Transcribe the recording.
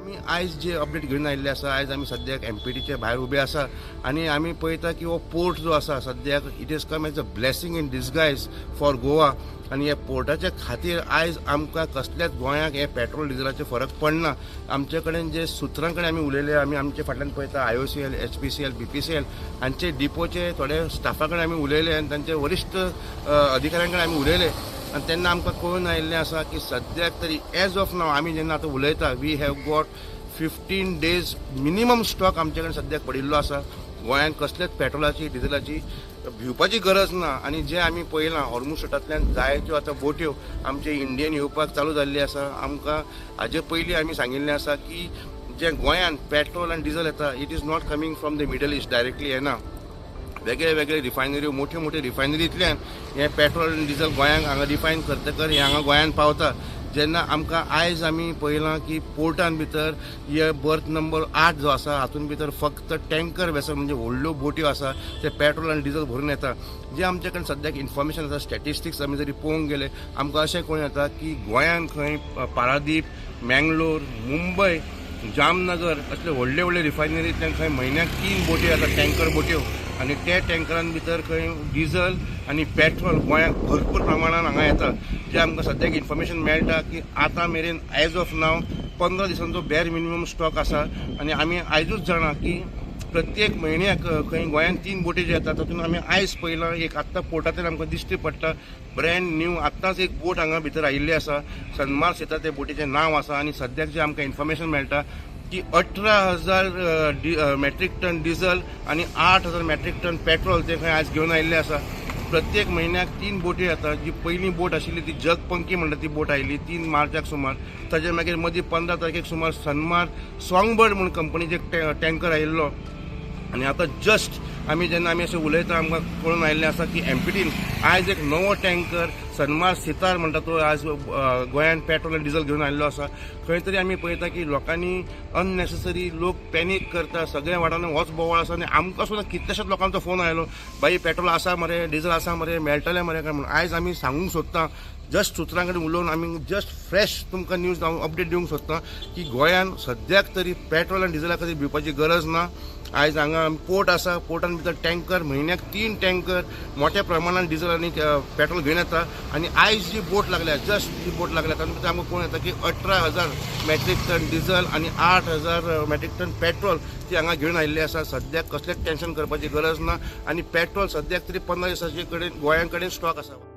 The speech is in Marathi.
आमी आयज जे अपडेट घेवन आयिल्ले आसा, आयज आमी सद्याक MPTचे भायर उबे आसा आनी आमी पळयता की हो पोर्ट जो आसा सद्याक it is come as a blessing in disguise for Goa. आनी ह्या पोर्टाच्या खातीर आयज आमकां कसल्याच गोंयाक हे पेट्रोल डिझलाचे फरक पडना. आमचे कडेन जे सुत्रां कडेन आमी उलयले, आमी आमचे फाटल्यान पळयता IOCL, HPCL, BPCL हांचे डिपोचे थोडे स्टाफा कडेन आमी उलयले आनी तांचे वरिश्ठ अधिकाऱ्यां कडेन आमी उलयले आनी तेन्ना आमकां कळून आयिल्लें आसा की सद्याक तरी एज ऑफ नाव आमी जेन्ना आतां उलयता we have got 15 days minimum stock आमचे कडेन सद्याक पडिल्लो आसा. गोंयांत कसलेच पेट्रोलाची डिझलाची भिवपाची गरज ना. आनी जे आमी पळयलां हॉर्मुझ स्ट्रेटांतल्यान जायत्यो आतां बोट्यो आमचे इंडियन येवपाक चालू जाल्ली आसा. आमकां हाजे पयलीं आमी सांगिल्लें आसा की जे गोंयांत पेट्रोल आनी डिझल येता it is not coming from the middle east directly येना. वेगळे वेगळे रिफायनऱ्यो मोठ्यो मोठ्यो रिफायनरींतल्यान हें पेट्रोल आनी डिझल गोंयांक हांगा रिफायन करतकर हें हांगा गोंयांत पावता. जेन्ना आमकां आयज आमी पळयलां की पोर्टान भितर हे बर्थ नंबर 8 जो आसा हातूंत भितर फक्त टँकर वेसल म्हणजे व्हडल्यो बोट्यो आसा ते पेट्रोल आनी डिझल भरून येता. जे आमचे कडेन सद्याक इन्फॉर्मेशन आसा, स्टॅटिस्टिक्स आमी जरी पळोवंक गेले आमकां अशें कळून येता की गोंयांत खंय पारादीप, मँगलोर, मुंबय, जामनगर असले व्हडले व्हडले रिफायनरींतल्यान खंय म्हयन्याक 3 बोटी येता टँकर बोट्यो आनी त्या टँकरान भितर खंय डिझल आनी पेट्रोल गोंयांत भरपूर प्रमाणान हांगा येता. जे आमकां सद्याक इन्फॉर्मेशन मेळटा की आतां मेरेन एज ऑफ नाव 15 दिसांचो बॅर मिनिमम स्टॉक आसा आनी आमी आयजूच जाणा की प्रत्येक म्हयन्याक खंय गोंयांत 3 बोटी जे येता तातूंत आमी आयज पळयलां एक आत्तां पोर्टाचेर आमकां दिश्टी पडटा ब्रँड न्यू आत्ताच एक बोट हांगा भितर आयिल्ली आसा. सनमार्क येता ते बोटीचें नांव आसा आनी सद्याक जे आमकां इन्फॉर्मेशन मेळटा की 18,000 मेट्रीक टन डिझल आणि 8,000 मेट्रीक टन पेट्रोल ते खंय आज घेवन आयिल्ले आसा. प्रत्येक म्हयन्याक 3 बोटी येता. जी पयली बोट आशिल्ली ती जगपंकी म्हणटा ती बोट आयिल्ली 3 मार्चाक सुमार. ताजे मागीर मदीं 15 तारखेक सुमार सनमार्क सॉंगबर्ड म्हणून कंपनीचे टँकर आयिल्लो आनी आतां जस्ट आमी जेन्ना आमी अशें उलयता आमकां कळून आयिल्लें आसा की MPTन आयज एक नवो टँकर सनमार्क सितार म्हणटा तो आज गोंयांत पेट्रोल आनी डिझल घेवन आयिल्लो आसा. खंय तरी आमी पळयता की लोकांनी अननेसेसरी लोक पॅनीक करता. सगळ्या वाठारांत होच बोवाळ आसा आनी आमकां सुद्दां कितल्याशाच लोकांचो फोन आयलो बाई पेट्रोल आसा मरे, डिझल आसा मरे, मेळटलें मरे काय म्हणून. आयज आमी सांगूंक सोदता जस्ट सुत्रां कडेन उलोवन आमी जस्ट फ्रेश तुमकां न्यूज अपडेट दिवंक सोदता की गोंयांत सद्याक तरी पेट्रोल आनी डिझला खातीर भिवपाची गरज ना. आयज हांगा पोर्ट आसा, पोर्टान भितर टँकर म्हयन्याक 3 टँकर मोठ्या प्रमाणात डिझल आनी पेट्रोल घेवन येता. आनी आयज जी बोट लागल्या जस्ट जी बोट लागल्या तातूंत भितर आमकां कळून येता की 18,000 मेट्रीक टन डिझल आनी 8,000 मेट्रीक टन पेट्रोल ती हांगा घेवन आयिल्ली आसा. सद्याक कसलेंच टेन्शन करपाची गरज ना आनी पेट्रोल सद्याक तरी 15 दिसांचे कडेन गोंयां कडेन स्टॉक आसा.